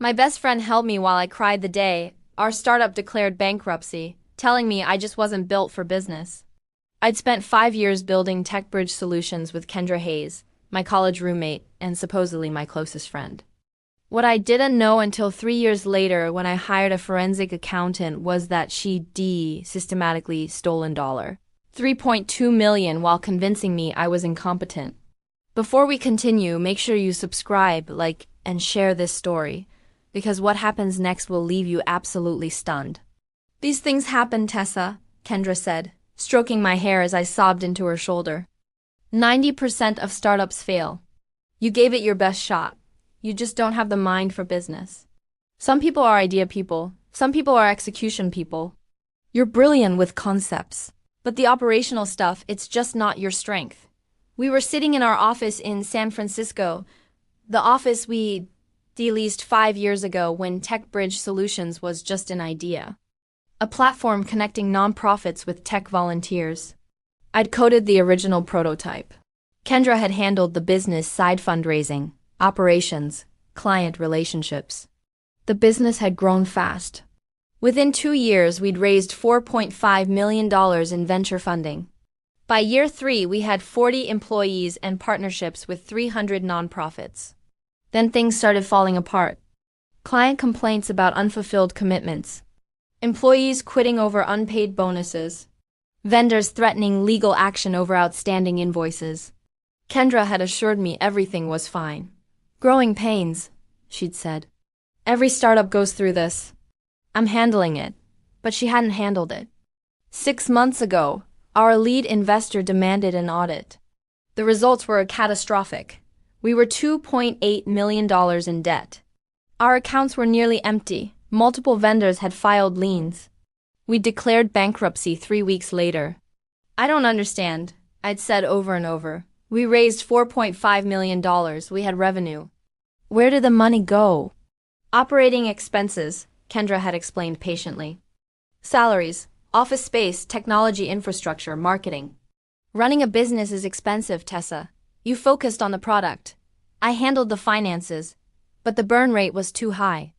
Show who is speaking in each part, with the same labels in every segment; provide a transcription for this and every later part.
Speaker 1: My best friend held me while I cried the day our startup declared bankruptcy, telling me I just wasn't built for business. I'd spent 5 years building TechBridge Solutions with Kendra Hayes, my college roommate and supposedly my closest friend. What I didn't know until 3 years later when I hired a forensic accountant was that she systematically stolen $3.2 million while convincing me I was incompetent. Before we continue, make sure you subscribe, like, and share this story, because what happens next will leave you absolutely stunned. These things happen, Tessa, Kendra said, stroking my hair as I sobbed into her shoulder. 90% of startups fail. You gave it your best shot. You just don't have the mind for business. Some people are idea people. Some people are execution people. You're brilliant with concepts, but the operational stuff, it's just not your strength. We were sitting in our office in San Francisco, the office we leased 5 years ago when TechBridge Solutions was just an idea. A platform connecting nonprofits with tech volunteers. I'd coded the original prototype. Kendra had handled the business side fundraising, operations, client relationships. The business had grown fast. Within 2 years, we'd raised $4.5 million in venture funding. By year 3, we had 40 employees and partnerships with 300 nonprofits. Then things started falling apart. Client complaints about unfulfilled commitments. Employees quitting over unpaid bonuses. Vendors threatening legal action over outstanding invoices. Kendra had assured me everything was fine. Growing pains, she'd said. Every startup goes through this. I'm handling it. But she hadn't handled it. 6 months ago, our lead investor demanded an audit. The results were catastrophic. We were $2.8 million in debt. Our accounts were nearly empty. Multiple vendors had filed liens. We declared bankruptcy 3 weeks later. I don't understand, I'd said over and over. We raised $4.5 million. We had revenue. Where did the money go? Operating expenses, Kendra had explained patiently. Salaries, office space, technology infrastructure, marketing. Running a business is expensive, Tessa. You focused on the product. I handled the finances, but the burn rate was too high.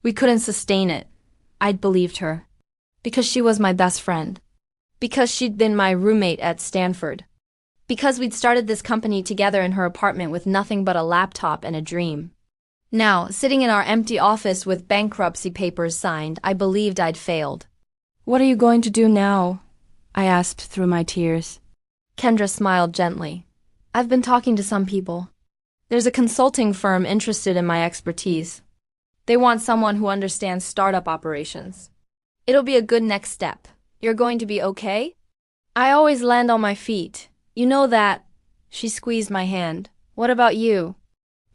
Speaker 1: We couldn't sustain it. I'd believed her. Because she was my best friend. Because she'd been my roommate at Stanford. Because we'd started this company together in her apartment with nothing but a laptop and a dream. Now, sitting in our empty office with bankruptcy papers signed, I believed I'd failed. What are you going to do now? I asked through my tears. Kendra smiled gently. I've been talking to some people. There's a consulting firm interested in my expertise. They want someone who understands startup operations. It'll be a good next step. You're going to be okay? I always land on my feet. You know that. She squeezed my hand. What about you?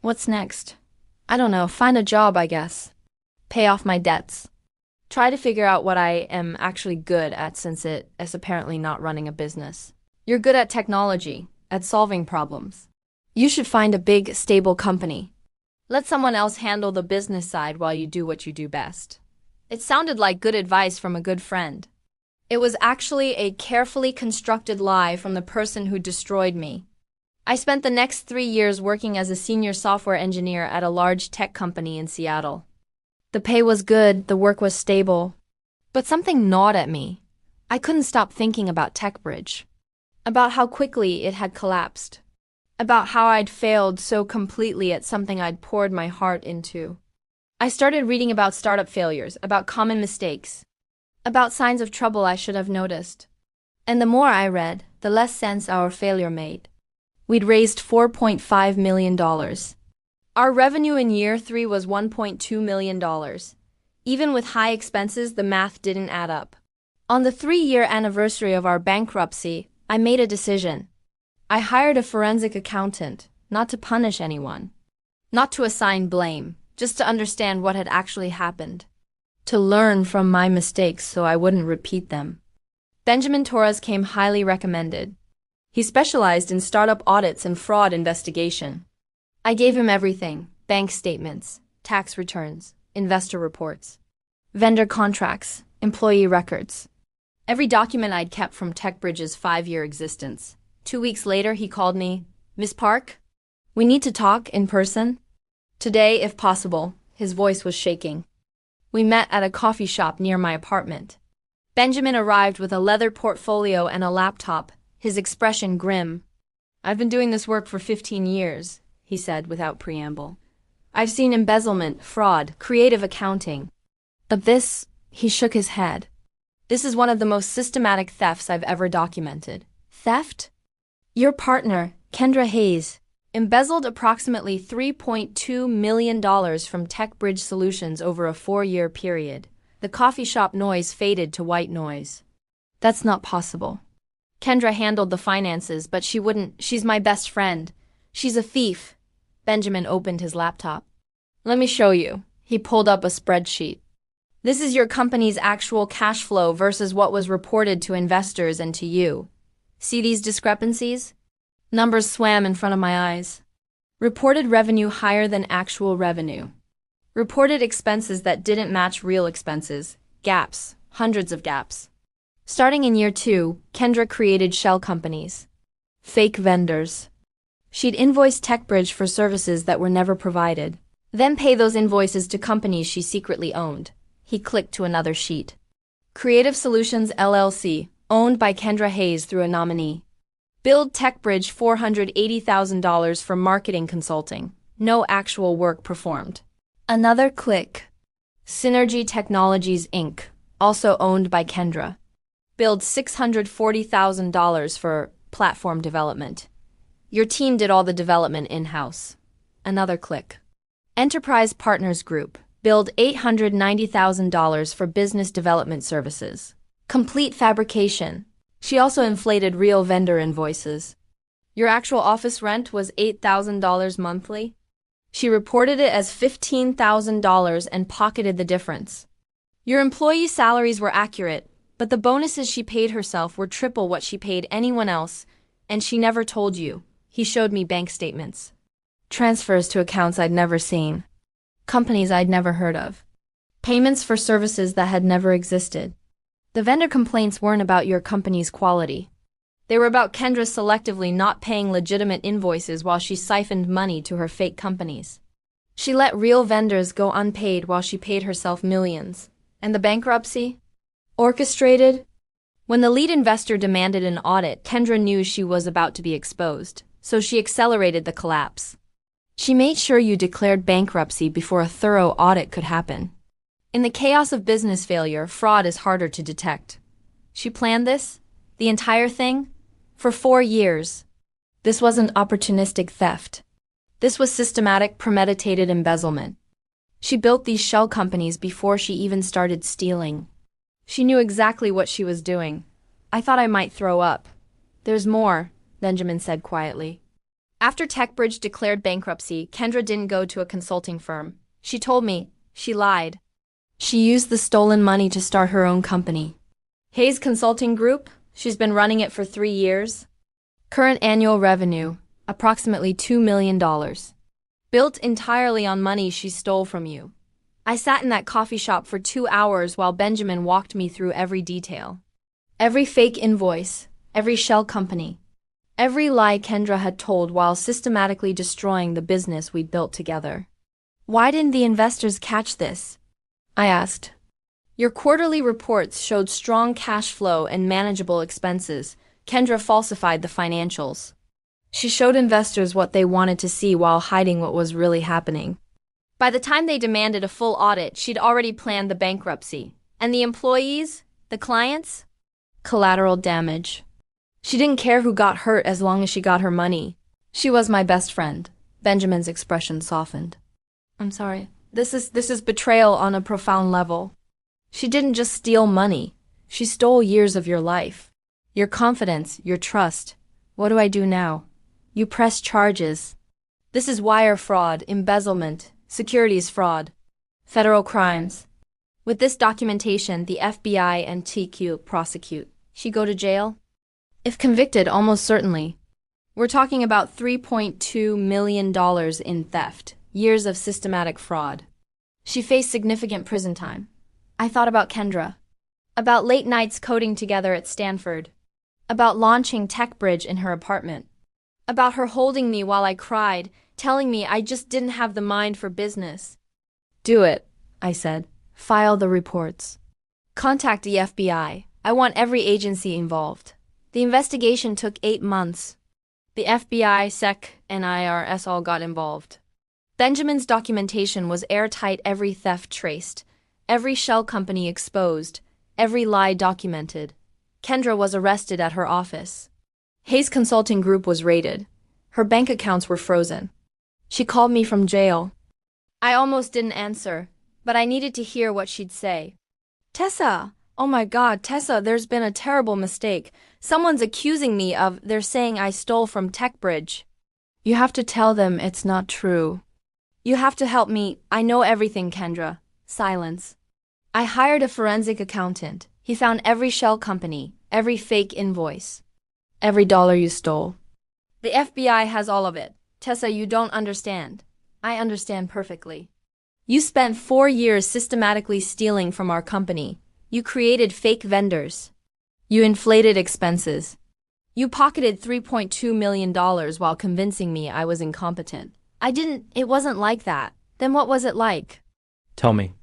Speaker 1: What's next? I don't know. Find a job, I guess. Pay off my debts. Try to figure out what I am actually good at since it is apparently not running a business. You're good at technology, at solving problems. You should find a big, stable company. Let someone else handle the business side while you do what you do best. It sounded like good advice from a good friend. It was actually a carefully constructed lie from the person who destroyed me. I spent the next 3 years working as a senior software engineer at a large tech company in Seattle. The pay was good, the work was stable. But something gnawed at me. I couldn't stop thinking about TechBridge. About how quickly it had collapsed. About how I'd failed so completely at something I'd poured my heart into. I started reading about startup failures, about common mistakes, about signs of trouble I should have noticed. And the more I read, the less sense our failure made. We'd raised $4.5 million. Our revenue in year 3 was $1.2 million. Even with high expenses, the math didn't add up. On the 3-year anniversary of our bankruptcy, I made a decision. I hired a forensic accountant, not to punish anyone, not to assign blame, just to understand what had actually happened, to learn from my mistakes so I wouldn't repeat them. Benjamin Torres came highly recommended. He specialized in startup audits and fraud investigation. I gave him everything: bank statements, tax returns, investor reports, vendor contracts, employee records. Every document I'd kept from TechBridge's 5-year existence. 2 weeks later, he called me. Miss Park? We need to talk in person. Today, if possible. His voice was shaking. We met at a coffee shop near my apartment. Benjamin arrived with a leather portfolio and a laptop, his expression grim. "I've been doing this work for 15 years, he said without preamble. "I've seen embezzlement, fraud, creative accounting. But this," he shook his head. "This is one of the most systematic thefts I've ever documented." "Theft?" "Your partner, Kendra Hayes, embezzled approximately $3.2 million from TechBridge Solutions over a 4-year period." The coffee shop noise faded to white noise. "That's not possible. Kendra handled the finances, but she wouldn't. She's my best friend. She's a thief." Benjamin opened his laptop. "Let me show you." He pulled up a spreadsheet. "This is your company's actual cash flow versus what was reported to investors and to you. See these discrepancies?" Numbers swam in front of my eyes. Reported revenue higher than actual revenue. Reported expenses that didn't match real expenses. Gaps. Hundreds of gaps. Starting in year 2, Kendra created shell companies. Fake vendors. She'd invoice TechBridge for services that were never provided, then pay those invoices to companies she secretly owned. He clicked to another sheet. Creative Solutions LLC, owned by Kendra Hayes through a nominee. Billed TechBridge $480,000 for marketing consulting. No actual work performed. Another click. Synergy Technologies Inc., also owned by Kendra. Billed $640,000 for platform development. Your team did all the development in-house. Another click. Enterprise Partners Group. Billed $890,000 for business development services. Complete fabrication. She also inflated real vendor invoices. Your actual office rent was $8,000 monthly? She reported it as $15,000 and pocketed the difference. Your employee salaries were accurate, but the bonuses she paid herself were triple what she paid anyone else, and she never told you. He showed me bank statements. Transfers to accounts I'd never seen. Companies I'd never heard of. Payments for services that had never existed. The vendor complaints weren't about your company's quality. They were about Kendra selectively not paying legitimate invoices while she siphoned money to her fake companies. She let real vendors go unpaid while she paid herself millions. And the bankruptcy? Orchestrated? When the lead investor demanded an audit, Kendra knew she was about to be exposed, so she accelerated the collapse. She made sure you declared bankruptcy before a thorough audit could happen. In the chaos of business failure, fraud is harder to detect. She planned this, the entire thing, for 4 years. This wasn't opportunistic theft. This was systematic, premeditated embezzlement. She built these shell companies before she even started stealing. She knew exactly what she was doing. I thought I might throw up. "There's more," Benjamin said quietly. After TechBridge declared bankruptcy, Kendra didn't go to a consulting firm. She told me, she lied. She used the stolen money to start her own company. Hayes Consulting Group? She's been running it for 3 years. Current annual revenue, approximately $2 million. Built entirely on money she stole from you. I sat in that coffee shop for 2 hours while Benjamin walked me through every detail. Every fake invoice, every shell company. Every lie Kendra had told while systematically destroying the business we'd built together. "Why didn't the investors catch this?" I asked. "Your quarterly reports showed strong cash flow and manageable expenses." Kendra falsified the financials. She showed investors what they wanted to see while hiding what was really happening. By the time they demanded a full audit, she'd already planned the bankruptcy. And the employees? The clients? Collateral damage. She didn't care who got hurt as long as she got her money. She was my best friend. Benjamin's expression softened. "I'm sorry. This is betrayal on a profound level. She didn't just steal money. She stole years of your life. Your confidence, your trust. What do I do now? You press charges. This is wire fraud, embezzlement, securities fraud, federal crimes. With this documentation, the FBI and TQ prosecute. She go to jail? If convicted, almost certainly. We're talking about $3.2 million in theft, years of systematic fraud. She faced significant prison time. I thought about Kendra. About late nights coding together at Stanford. About launching TechBridge in her apartment. About her holding me while I cried, telling me I just didn't have the mind for business. Do it, I said. File the reports. Contact the FBI. I want every agency involved. The investigation took 8 months. The FBI, SEC, and IRS all got involved. Benjamin's documentation was airtight, every theft traced, every shell company exposed, every lie documented. Kendra was arrested at her office. Hayes Consulting Group was raided. Her bank accounts were frozen. She called me from jail. I almost didn't answer, but I needed to hear what she'd say. Tessa! Oh my God, Tessa, there's been a terrible mistake. Someone's accusing me of, they're saying I stole from TechBridge. You have to tell them it's not true. You have to help me. I know everything, Kendra. Silence. I hired a forensic accountant. He found every shell company, every fake invoice, every dollar you stole. The FBI has all of it. Tessa, you don't understand. I understand perfectly. You spent 4 years systematically stealing from our company. You created fake vendors. You inflated expenses. You pocketed $3.2 million while convincing me I was incompetent. It wasn't like that. Then what was it like?
Speaker 2: Tell me.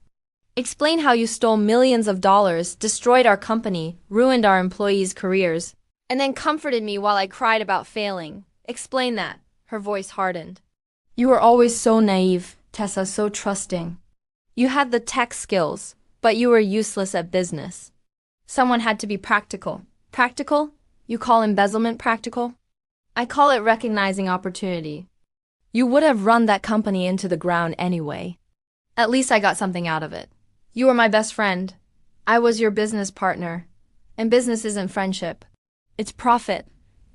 Speaker 1: Explain how you stole millions of dollars, destroyed our company, ruined our employees' careers, and then comforted me while I cried about failing. Explain that. Her voice hardened. You were always so naive, Tessa, so trusting. You had the tech skills, but you were useless at business. Someone had to be practical. Practical? You call embezzlement practical? I call it recognizing opportunity. You would have run that company into the ground anyway. At least I got something out of it. You were my best friend. I was your business partner. And business isn't friendship. It's profit.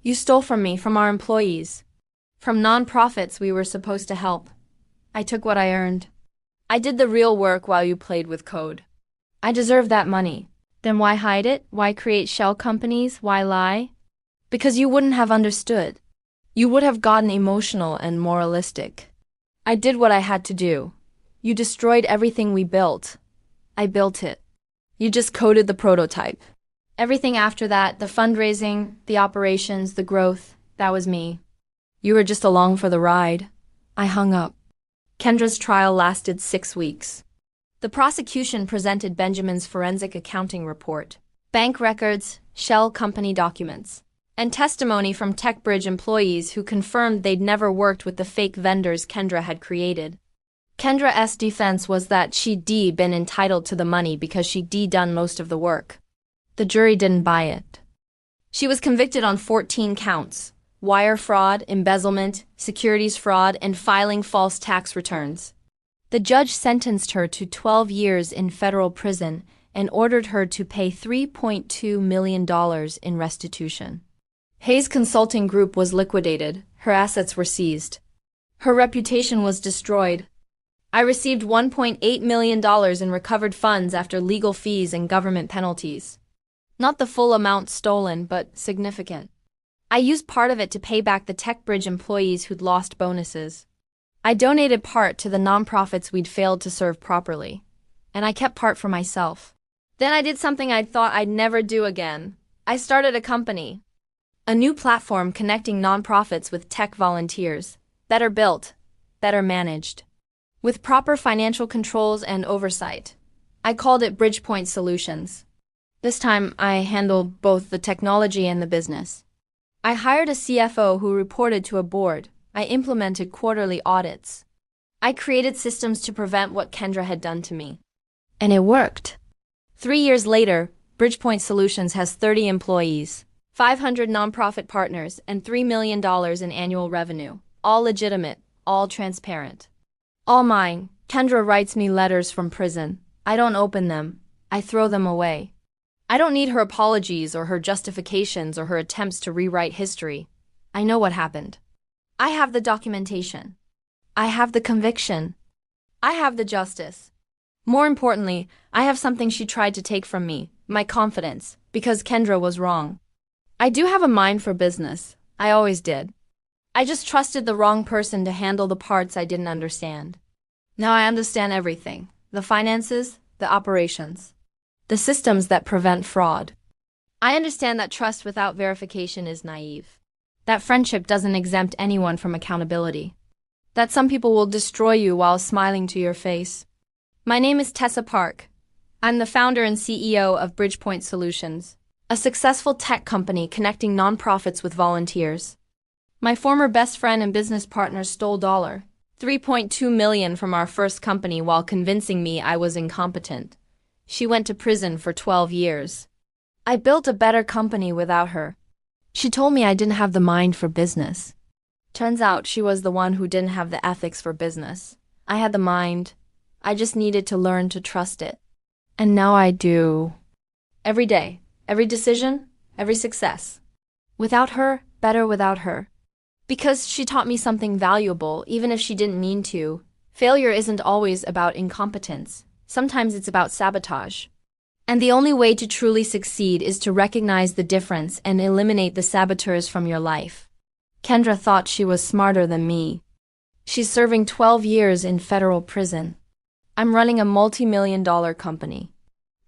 Speaker 1: You stole from me, from our employees. From non-profits we were supposed to help. I took what I earned. I did the real work while you played with code. I deserve that money. Then why hide it? Why create shell companies? Why lie? Because you wouldn't have understood. You would have gotten emotional and moralistic. I did what I had to do. You destroyed everything we built. I built it. You just coded the prototype. Everything after that, the fundraising, the operations, the growth, that was me. You were just along for the ride. I hung up. Kendra's trial lasted 6 weeks. The prosecution presented Benjamin's forensic accounting report, bank records, shell company documents, and testimony from TechBridge employees who confirmed they'd never worked with the fake vendors Kendra had created. Kendra's defense was that she'd been entitled to the money because she'd done most of the work. The jury didn't buy it. She was convicted on 14 counts: wire fraud, embezzlement, securities fraud, and filing false tax returns. The judge sentenced her to 12 years in federal prison and ordered her to pay $3.2 million in restitution. Hayes Consulting Group was liquidated. Her assets were seized. Her reputation was destroyed. I received $1.8 million in recovered funds after legal fees and government penalties. Not the full amount stolen, but significant. I used part of it to pay back the TechBridge employees who'd lost bonuses. I donated part to the nonprofits we'd failed to serve properly, and I kept part for myself. Then I did something I thought I'd never do again. I started a company. A new platform connecting nonprofits with tech volunteers. Better built, better managed, with proper financial controls and oversight. I called it BridgePoint Solutions. This time, I handled both the technology and the business. I hired a CFO who reported to a board. I implemented quarterly audits. I created systems to prevent what Kendra had done to me. And it worked. 3 years later, BridgePoint Solutions has 30 employees, 500 nonprofit partners, and $3 million in annual revenue. All legitimate, all transparent. All mine. Kendra writes me letters from prison. I don't open them. I throw them away. I don't need her apologies or her justifications or her attempts to rewrite history. I know what happened. I have the documentation. I have the conviction. I have the justice. More importantly, I have something she tried to take from me, my confidence, because Kendra was wrong. I do have a mind for business. I always did. I just trusted the wrong person to handle the parts I didn't understand. Now I understand everything. The finances, the operations, the systems that prevent fraud. I understand that trust without verification is naive. That friendship doesn't exempt anyone from accountability. That some people will destroy you while smiling to your face. My name is Tessa Park. I'm the founder and CEO of TechBridge Solutions, a successful tech company connecting nonprofits with volunteers. My former best friend and business partner stole $3.2 million from our first company while convincing me I was incompetent. She went to prison for 12 years. I built a better company without her. She told me I didn't have the mind for business. Turns out she was the one who didn't have the ethics for business. I had the mind. I just needed to learn to trust it. And now I do. Every day, every decision, every success. Without her, better without her. Because she taught me something valuable, even if she didn't mean to. Failure isn't always about incompetence. Sometimes it's about sabotage. And the only way to truly succeed is to recognize the difference and eliminate the saboteurs from your life. Kendra thought she was smarter than me. She's serving 12 years in federal prison. I'm running a multi-million-dollar company.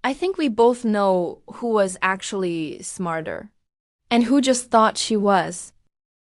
Speaker 1: I think we both know who was actually smarter. And who just thought she was.